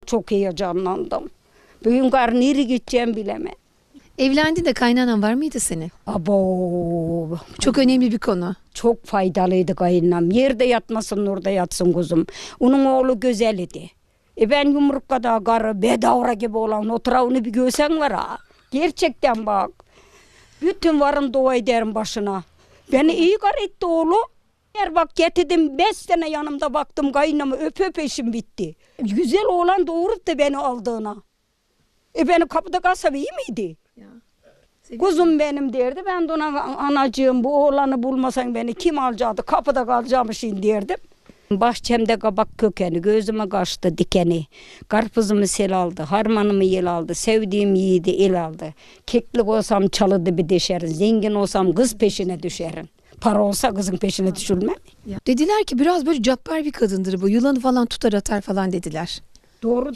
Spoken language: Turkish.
çok heyecanlandım. Bugün karı nereye gideceğim bilemem. Evlendin de kaynanan var mıydı senin? Abo, Çok önemli bir konu. çok faydalıydı kayınlam. Yerde yatmasın orada yatsın kuzum. Onun oğlu güzel idi. Ben yumrukada karı bedavra gibi olan otura onu bir görsen var ha. Gerçekten bak. Bütün varım dua ederim başına. Beni iyi kar etti oğlu. Eğer bak getirdim 5 sene yanımda baktım kayınlamı öp işim bitti. Güzel oğlan doğurup da beni aldığına. Beni kapıda kalsa iyi miydi? Kuzum benim derdi. Ben de ona anacığım bu oğlanı bulmasan beni kim alacaktı? Kapıda kalacağım şimdi derdim. Bahçemde kabak kökeni, gözüme kaçtı dikeni. Karpuzumu sel aldı, harmanımı yel aldı, sevdiğim yiğidi el aldı. Keklik olsam çalıdı bir deşerin, zengin olsam kız peşine düşerin. Para olsa kızın peşine düşülmem. Dediler ki biraz böyle cabbar bir kadındır bu. Yılanı falan tutar atar falan dediler. Doğru.